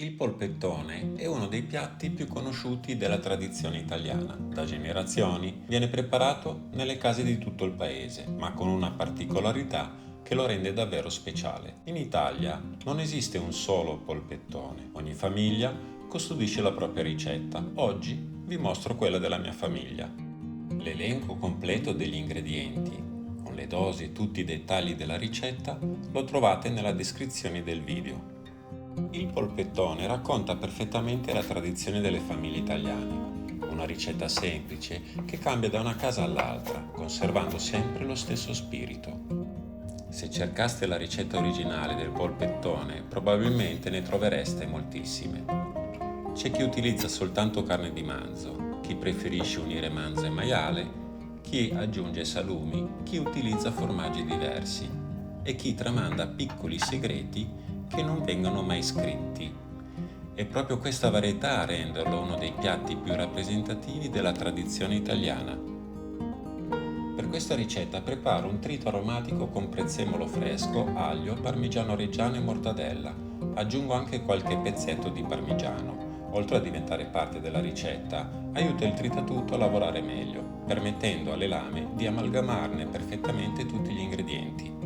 Il polpettone è uno dei piatti più conosciuti della tradizione italiana. Da generazioni viene preparato nelle case di tutto il paese, ma con una particolarità che lo rende davvero speciale. In Italia non esiste un solo polpettone, ogni famiglia custodisce la propria ricetta. Oggi vi mostro quella della mia famiglia. L'elenco completo degli ingredienti, con le dosi e tutti i dettagli della ricetta, lo trovate nella descrizione del video. Il polpettone racconta perfettamente la tradizione delle famiglie italiane, una ricetta semplice che cambia da una casa all'altra, conservando sempre lo stesso spirito. Se cercaste la ricetta originale del polpettone, probabilmente ne trovereste moltissime. C'è chi utilizza soltanto carne di manzo, chi preferisce unire manzo e maiale, chi aggiunge salumi, chi utilizza formaggi diversi e chi tramanda piccoli segreti che non vengono mai scritti. È proprio questa varietà a renderlo uno dei piatti più rappresentativi della tradizione italiana. Per questa ricetta preparo un trito aromatico con prezzemolo fresco, aglio, parmigiano reggiano e mortadella. Aggiungo anche qualche pezzetto di parmigiano. Oltre a diventare parte della ricetta, aiuta il tritatutto a lavorare meglio, permettendo alle lame di amalgamarne perfettamente tutti gli ingredienti.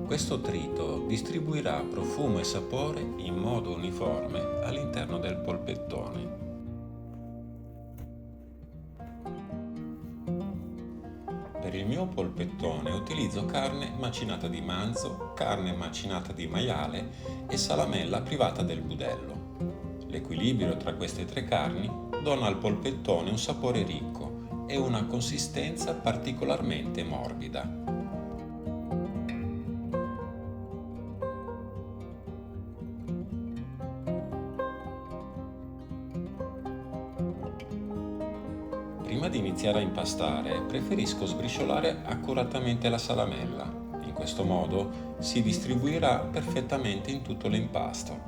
Questo trito distribuirà profumo e sapore in modo uniforme all'interno del polpettone. Per il mio polpettone utilizzo carne macinata di manzo, carne macinata di maiale e salamella privata del budello. L'equilibrio tra queste tre carni dona al polpettone un sapore ricco e una consistenza particolarmente morbida. Prima di iniziare a impastare, preferisco sbriciolare accuratamente la salamella. In questo modo si distribuirà perfettamente in tutto l'impasto.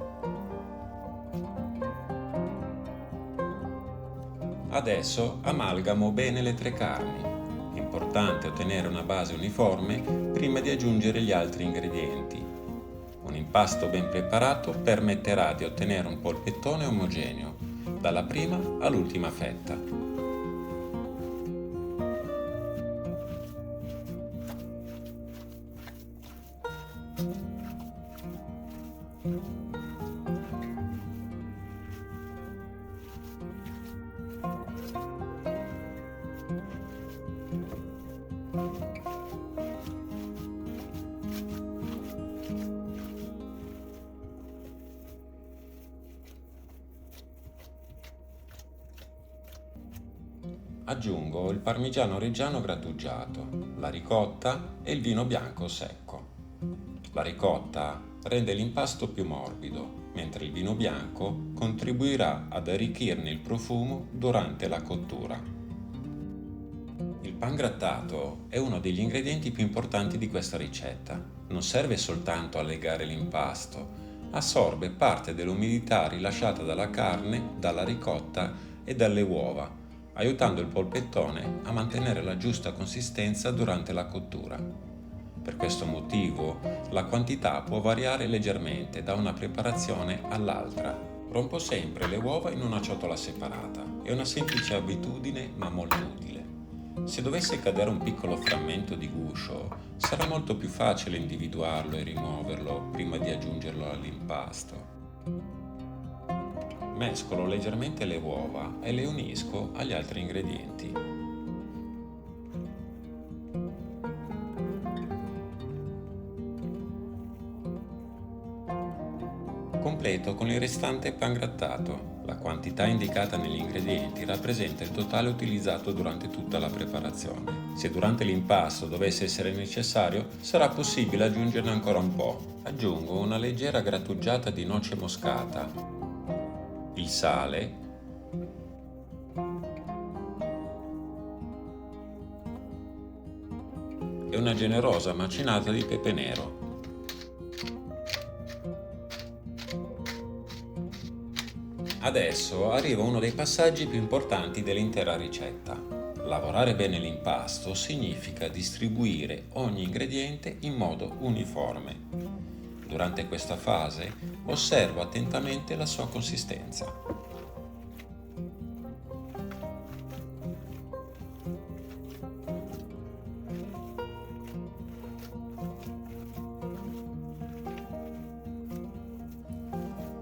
Adesso amalgamo bene le tre carni. Importante ottenere una base uniforme prima di aggiungere gli altri ingredienti. Un impasto ben preparato permetterà di ottenere un polpettone omogeneo, dalla prima all'ultima fetta. Aggiungo il parmigiano reggiano grattugiato, la ricotta e il vino bianco secco. La ricotta rende l'impasto più morbido, mentre il vino bianco contribuirà ad arricchirne il profumo durante la cottura. Il pangrattato è uno degli ingredienti più importanti di questa ricetta. Non serve soltanto a legare l'impasto, assorbe parte dell'umidità rilasciata dalla carne, dalla ricotta e dalle uova, aiutando il polpettone a mantenere la giusta consistenza durante la cottura. Per questo motivo la quantità può variare leggermente da una preparazione all'altra. Rompo sempre le uova in una ciotola separata. È una semplice abitudine ma molto utile. Se dovesse cadere un piccolo frammento di guscio, sarà molto più facile individuarlo e rimuoverlo prima di aggiungerlo all'impasto. Mescolo leggermente le uova e le unisco agli altri ingredienti. Completo con il restante pangrattato. La quantità indicata negli ingredienti rappresenta il totale utilizzato durante tutta la preparazione. Se durante l'impasto dovesse essere necessario, sarà possibile aggiungerne ancora un po'. Aggiungo una leggera grattugiata di noce moscata, il sale, e una generosa macinata di pepe nero. Adesso arriva uno dei passaggi più importanti dell'intera ricetta. Lavorare bene l'impasto significa distribuire ogni ingrediente in modo uniforme. Durante questa fase osservo attentamente la sua consistenza.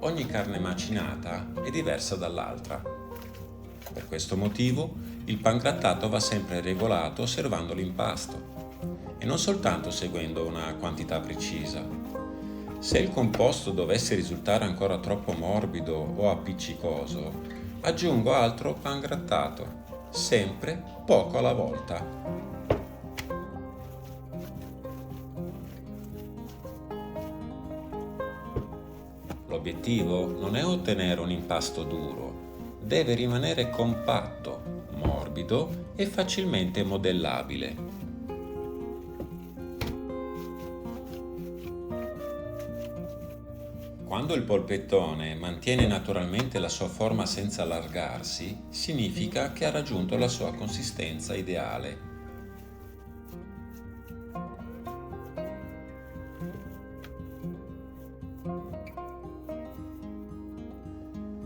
Ogni carne macinata è diversa dall'altra. Per questo motivo il pangrattato va sempre regolato osservando l'impasto e non soltanto seguendo una quantità precisa. Se il composto dovesse risultare ancora troppo morbido o appiccicoso, aggiungo altro pangrattato, sempre poco alla volta. L'obiettivo non è ottenere un impasto duro, deve rimanere compatto, morbido e facilmente modellabile. Quando il polpettone mantiene naturalmente la sua forma senza allargarsi, significa che ha raggiunto la sua consistenza ideale.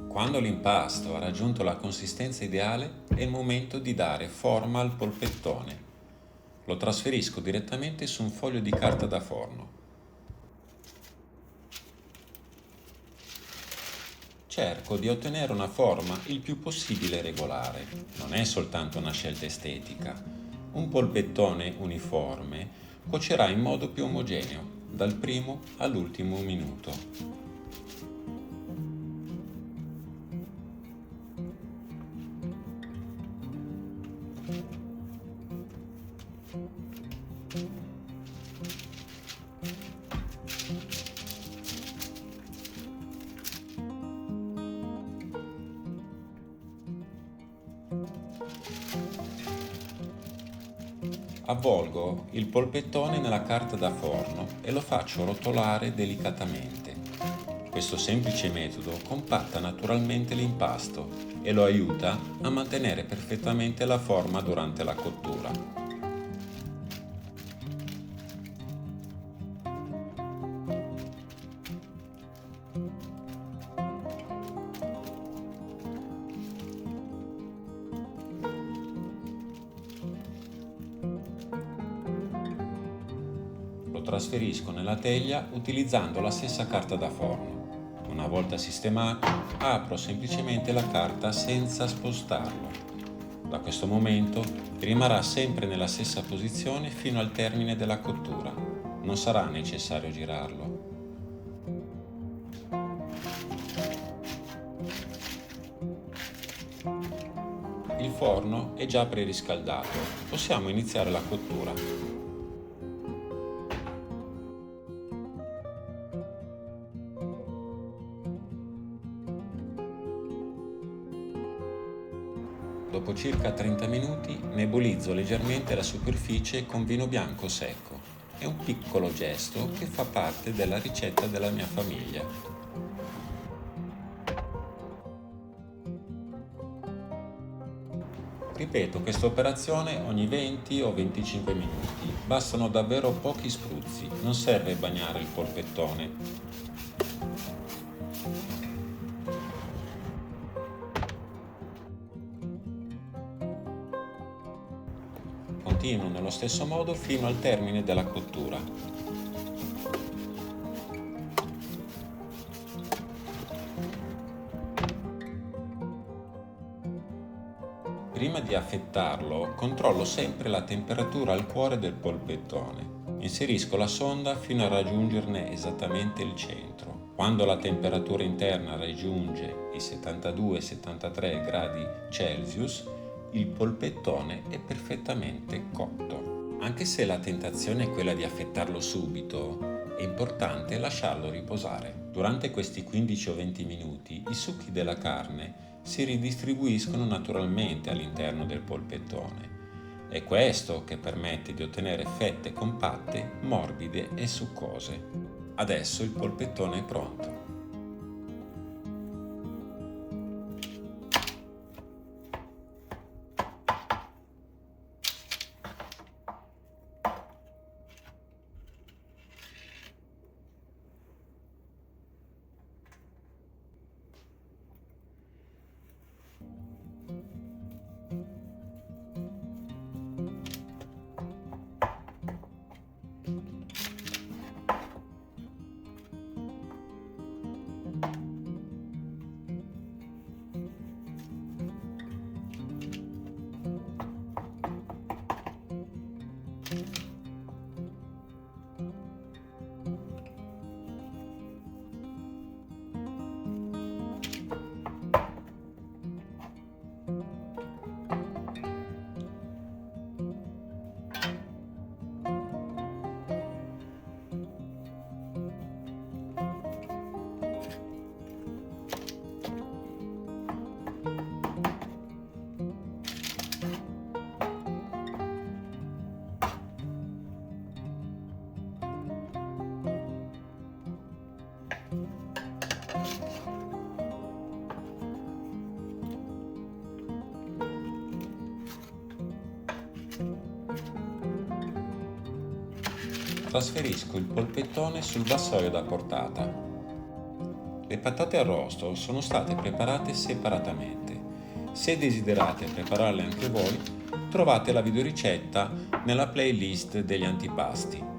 Quando l'impasto ha raggiunto la consistenza ideale, è il momento di dare forma al polpettone. Lo trasferisco direttamente su un foglio di carta da forno. Cerco di ottenere una forma il più possibile regolare. Non è soltanto una scelta estetica. Un polpettone uniforme cuocerà in modo più omogeneo, dal primo all'ultimo minuto. Avvolgo il polpettone nella carta da forno e lo faccio rotolare delicatamente. Questo semplice metodo compatta naturalmente l'impasto e lo aiuta a mantenere perfettamente la forma durante la cottura. Lo trasferisco nella teglia utilizzando la stessa carta da forno. Una volta sistemato, apro semplicemente la carta senza spostarlo. Da questo momento rimarrà sempre nella stessa posizione fino al termine della cottura. Non sarà necessario girarlo. Il forno è già preriscaldato. Possiamo iniziare la cottura. Dopo circa 30 minuti nebolizzo leggermente la superficie con vino bianco secco. È un piccolo gesto che fa parte della ricetta della mia famiglia. Ripeto questa operazione ogni 20 o 25 minuti. Bastano davvero pochi spruzzi, non serve bagnare il polpettone. Continuo nello stesso modo fino al termine della cottura. Prima di affettarlo, controllo sempre la temperatura al cuore del polpettone. Inserisco la sonda fino a raggiungerne esattamente il centro. Quando la temperatura interna raggiunge i 72-73 gradi Celsius, il polpettone è perfettamente cotto. Anche se la tentazione è quella di affettarlo subito, è importante lasciarlo riposare. Durante questi 15 o 20 minuti i succhi della carne si ridistribuiscono naturalmente all'interno del polpettone È questo che permette di ottenere fette compatte, morbide e succose. Adesso il polpettone è pronto. Trasferisco il polpettone sul vassoio da portata. Le patate arrosto sono state preparate separatamente. Se desiderate prepararle anche voi, trovate la videoricetta nella playlist degli antipasti.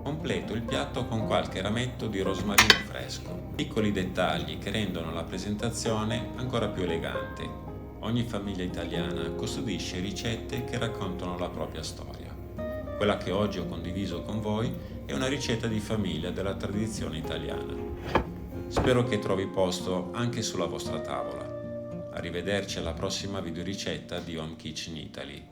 Completo il piatto con qualche rametto di rosmarino fresco, piccoli dettagli che rendono la presentazione ancora più elegante. Ogni famiglia italiana custodisce ricette che raccontano la propria storia. Quella che oggi ho condiviso con voi è una ricetta di famiglia della tradizione italiana. Spero che trovi posto anche sulla vostra tavola. Arrivederci alla prossima videoricetta di Home Kitchen Italy.